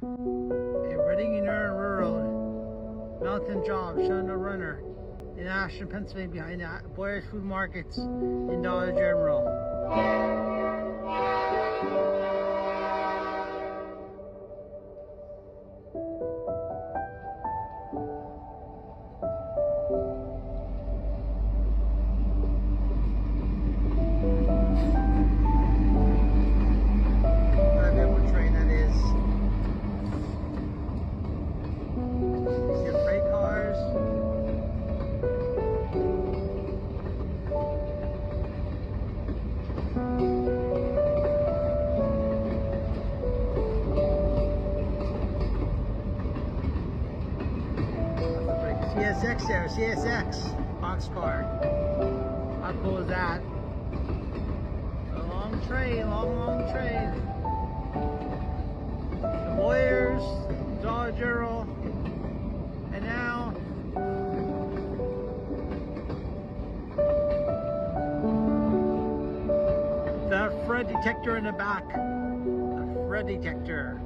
A Reading Road, Mountain Job, Shenandoah Runner in Ashland, Pennsylvania, behind the Boyer's Food Markets in Dollar General. CSX there, CSX boxcar. How cool is that? A long train, long train. The Boyers, Dollar General, and now the Fred detector in the back. The Fred detector.